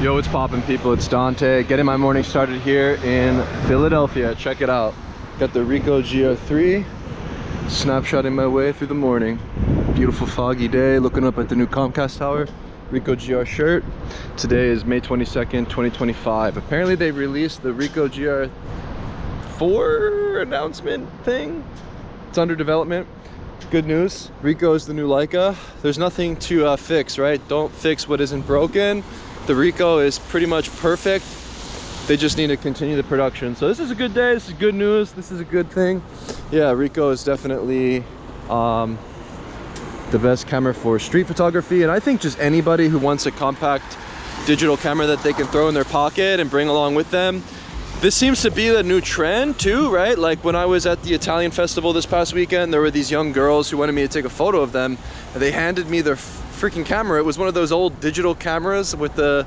Yo, what's poppin', people? It's Dante, getting my morning started here in Philadelphia. Check it out. Got the Ricoh GR III, snapshotting my way through the morning. Beautiful foggy day, looking up at the new Comcast tower. Ricoh GR shirt. Today is May 22nd, 2025. Apparently they released the Ricoh GR IV announcement thing. It's under development. Good news, Ricoh is the new Leica. There's nothing to fix, right? Don't fix what isn't broken. The Ricoh is pretty much perfect. They just need to continue the production. So this is a good day, this is good news, this is a good thing. Yeah, Ricoh is definitely the best camera for street photography. And I think just anybody who wants a compact digital camera that they can throw in their pocket and bring along with them. This seems to be the new trend too, right? Like when I was at the Italian festival this past weekend, there were these young girls who wanted me to take a photo of them. And they handed me their freaking camera. It was one of those old digital cameras with the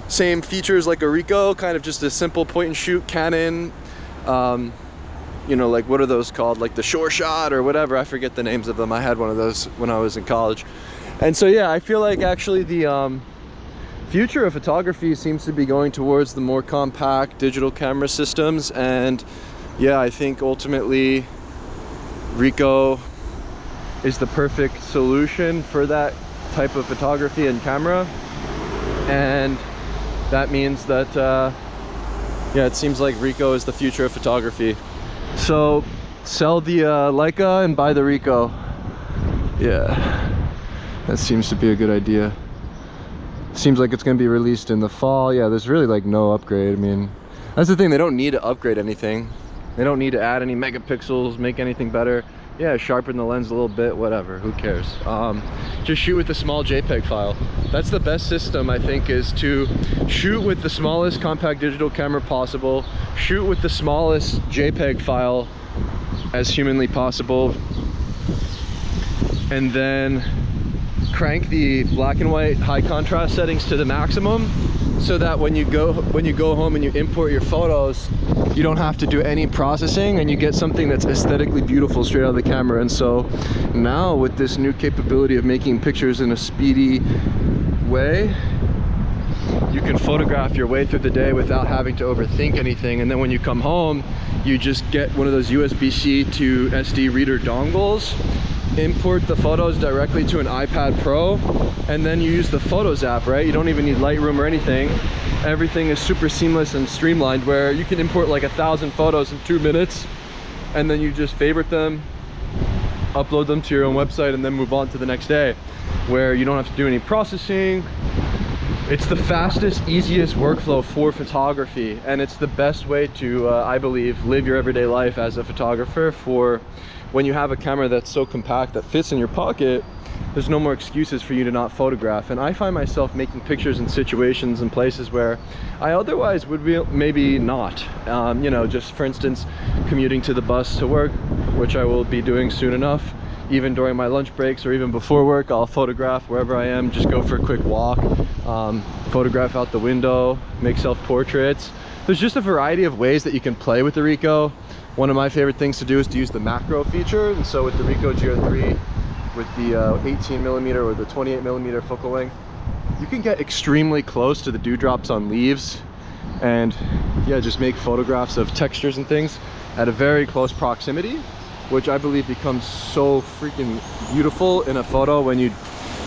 same features like a Ricoh, kind of just a simple point and shoot Canon, you know, like what are those called? Like the Sure Shot or whatever. I forget the names of them. I had one of those when I was in college. And so, yeah, I feel like actually the future of photography seems to be going towards the more compact digital camera systems. And yeah, I think ultimately Ricoh is the perfect solution for that type of photography and camera. And that means that yeah, it seems like Ricoh is the future of photography. So sell the Leica and buy the Ricoh. Yeah, that seems to be a good idea. Seems like it's going to be released in the fall. Yeah, there's really like no upgrade. I mean, that's the thing, they don't need to upgrade anything. They don't need to add any megapixels, make anything better. Yeah, sharpen the lens a little bit, whatever, who cares. Just shoot with a small JPEG file. That's the best system, I think, is to shoot with the smallest compact digital camera possible, shoot with the smallest JPEG file as humanly possible, and then crank the black and white high contrast settings to the maximum, so that when you go home and you import your photos, you don't have to do any processing and you get something that's aesthetically beautiful straight out of the camera. And so now with this new capability of making pictures in a speedy way, you can photograph your way through the day without having to overthink anything. And then when you come home, you just get one of those USB-C to SD reader dongles, import the photos directly to an iPad Pro, and then you use the Photos app, right? You don't even need Lightroom or anything. Everything is super seamless and streamlined, where you can import like 1,000 photos in 2 minutes, and then you just favorite them, upload them to your own website, and then move on to the next day, where you don't have to do any processing. It's the fastest, easiest workflow for photography, and it's the best way to, I believe, live your everyday life as a photographer. For when you have a camera that's so compact that fits in your pocket, there's no more excuses for you to not photograph. And I find myself making pictures in situations and places where I otherwise would be maybe not. You know, just for instance, commuting to the bus to work, which I will be doing soon enough. Even during my lunch breaks or even before work, I'll photograph wherever I am, just go for a quick walk, photograph out the window, make self-portraits. There's just a variety of ways that you can play with the Ricoh. One of my favorite things to do is to use the macro feature. And so with the Ricoh GR III, with the 18mm or the 28mm focal length, you can get extremely close to the dewdrops on leaves and yeah, just make photographs of textures and things at a very close proximity, which I believe becomes so freaking beautiful in a photo when you,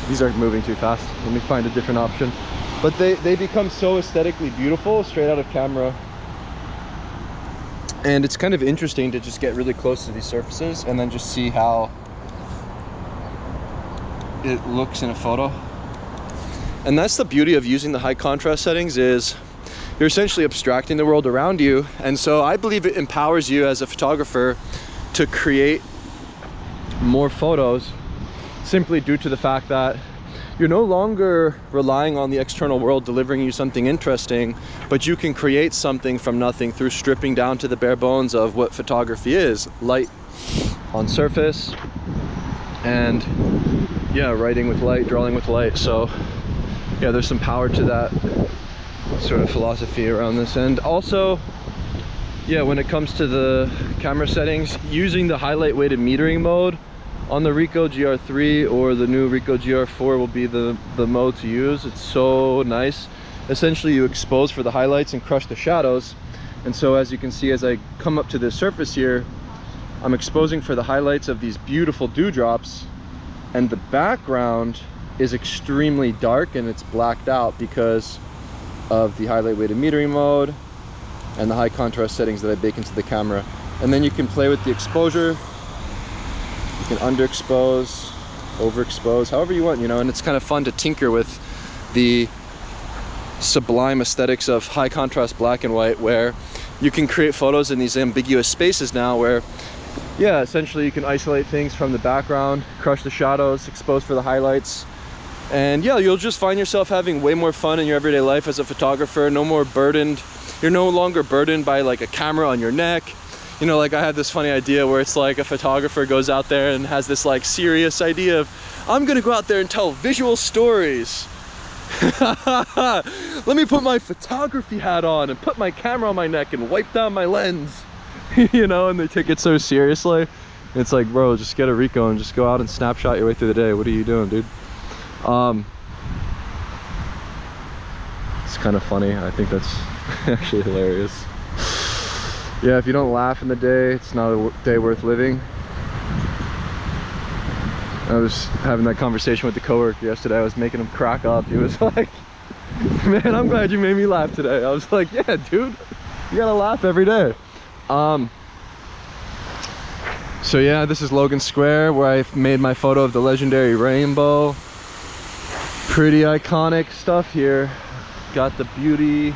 these are moving too fast, let me find a different option. But they become so aesthetically beautiful straight out of camera. And it's kind of interesting to just get really close to these surfaces and then just see how it looks in a photo. And that's the beauty of using the high contrast settings, is you're essentially abstracting the world around you. And so I believe it empowers you as a photographer to create more photos, simply due to the fact that you're no longer relying on the external world delivering you something interesting, but you can create something from nothing through stripping down to the bare bones of what photography is: light on surface, and yeah, writing with light, drawing with light. So yeah, there's some power to that sort of philosophy around this. And also, yeah, when it comes to the camera settings, using the highlight weighted metering mode on the Ricoh GR III or the new Ricoh GR IV will be the mode to use. It's so nice essentially you expose for the highlights and crush the shadows. And so as you can see, as I come up to this surface here, I'm exposing for the highlights of these beautiful dewdrops, and the background is extremely dark and it's blacked out because of the highlight weighted metering mode and the high contrast settings that I bake into the camera. And then you can play with the exposure. You can underexpose, overexpose, however you want, you know, and it's kind of fun to tinker with the sublime aesthetics of high contrast black and white, where you can create photos in these ambiguous spaces now where, yeah, essentially you can isolate things from the background, crush the shadows, expose for the highlights. And yeah, you'll just find yourself having way more fun in your everyday life as a photographer. No more burdened. You're no longer burdened by like a camera on your neck. You know, like I had this funny idea where it's like a photographer goes out there and has this like serious idea of, I'm gonna go out there and tell visual stories. Let me put my photography hat on and put my camera on my neck and wipe down my lens. You know, and they take it so seriously. It's like, bro, just get a Ricoh and just go out and snapshot your way through the day. What are you doing, dude? It's kind of funny. I think that's actually hilarious. Yeah, if you don't laugh in the day, it's not a day worth living. I was having that conversation with the coworker yesterday. I was making him crack up. He was like, man, I'm glad you made me laugh today. I was like, yeah, dude, you gotta laugh every day. So yeah, this is Logan Square, where I made my photo of the legendary rainbow. Pretty iconic stuff here. Got the beauty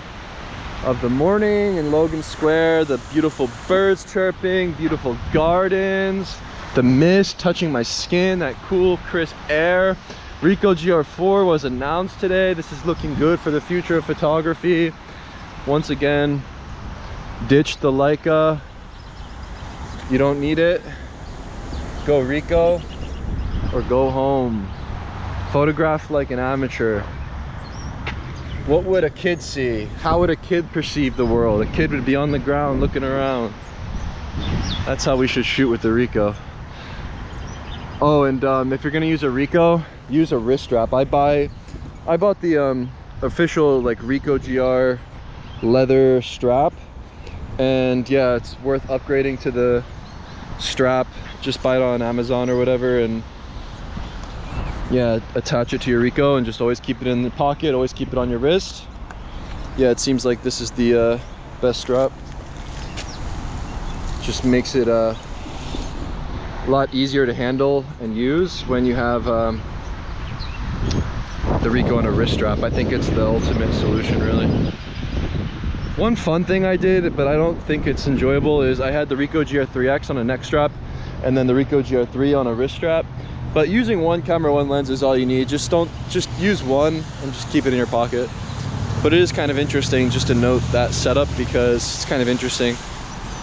of the morning in Logan Square, the beautiful birds chirping, beautiful gardens, the mist touching my skin, that cool crisp air. Ricoh GR IV was announced today. This is looking good for the future of photography. Once again, ditch the Leica. You don't need it. Go Ricoh or go home. Photograph like an amateur. What would a kid see? How would a kid perceive the world? A kid would be on the ground looking around. That's how we should shoot with the Ricoh. Oh, and if you're gonna use a Ricoh, use a wrist strap. I bought the official like Ricoh GR leather strap, and yeah, it's worth upgrading to the strap. Just buy it on Amazon or whatever, and yeah, attach it to your Ricoh and just always keep it in the pocket, always keep it on your wrist. Yeah, it seems like this is the best strap. Just makes it a lot easier to handle and use when you have the Ricoh on a wrist strap. I think it's the ultimate solution, really. One fun thing I did, but I don't think it's enjoyable, is I had the Ricoh GR IIIx on a neck strap and then the Ricoh GR III on a wrist strap. But using one camera, one lens is all you need. Just use one and just keep it in your pocket. But it is kind of interesting just to note that setup, because it's kind of interesting.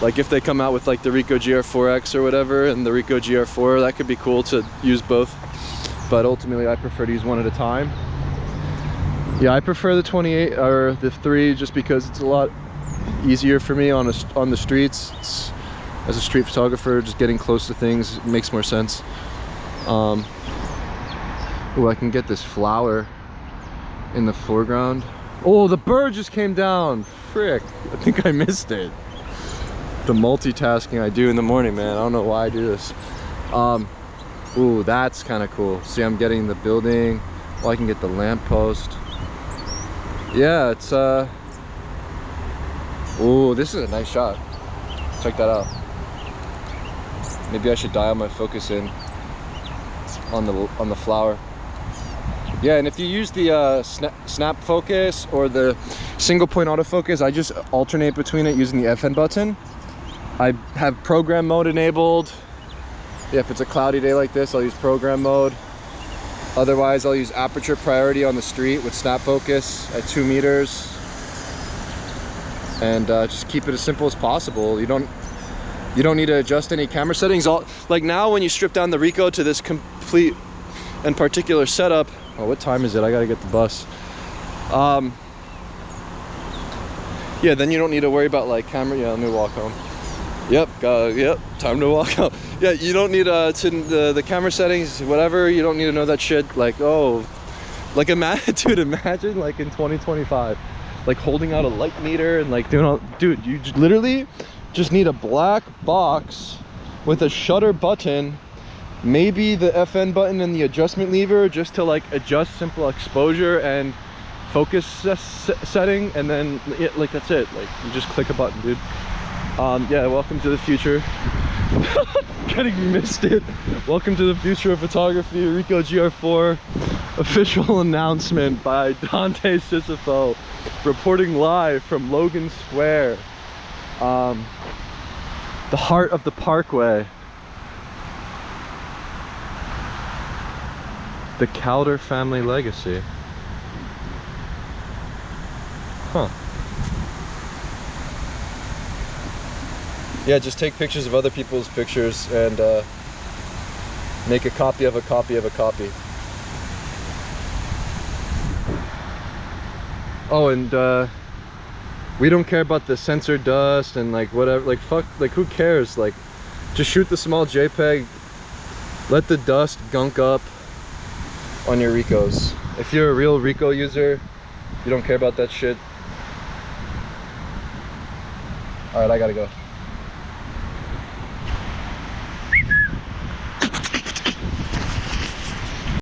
Like if they come out with like the Ricoh GR IVX or whatever and the Ricoh GR IV, that could be cool to use both. But ultimately I prefer to use one at a time. Yeah, I prefer the 28 or the 3 just because it's a lot easier for me on the streets. As a street photographer, just getting close to things makes more sense. Oh, I can get this flower in the foreground. Oh, the bird just came down. Frick, I think I missed it. The multitasking I do in the morning, man. I don't know why I do this. Ooh, that's kind of cool. See, I'm getting the building. Oh, I can get the lamppost. Yeah, it's ooh, this is a nice shot. Check that out. Maybe I should dial my focus in on the flower. Yeah, and if you use the snap focus or the single point autofocus, I just alternate between it using the FN button. I have program mode enabled. Yeah, if it's a cloudy day like this, I'll use program mode. Otherwise, I'll use aperture priority on the street with snap focus at 2 meters. And just keep it as simple as possible. You don't need to adjust any camera settings. Like now when you strip down the Ricoh to this complete and particular setup, oh, what time is it? I gotta get the bus. Yeah, then you don't need to worry about like camera. Yeah, let me walk home. Yep, yep, time to walk home. Yeah, you don't need the camera settings, whatever. You don't need to know that shit. Like, oh, Like dude, imagine like in 2025, like holding out a light meter and like doing all, dude, you literally just need a black box with a shutter button, maybe the FN button and the adjustment lever just to like adjust simple exposure and focus setting, and then like that's it. Like you just click a button, dude. Yeah, welcome to the future. Getting misted. Welcome to the future of photography. Ricoh GR IV official announcement by Dante Sisofo, reporting live from Logan Square, the heart of the Parkway. The Calder family legacy. Huh. Yeah, just take pictures of other people's pictures and make a copy of a copy of a copy. Oh, and we don't care about the sensor dust and like whatever, like fuck, like who cares? Like just shoot the small JPEG, let the dust gunk up on your Ricohs. If you're a real Ricoh user, you don't care about that shit. All right, I gotta go.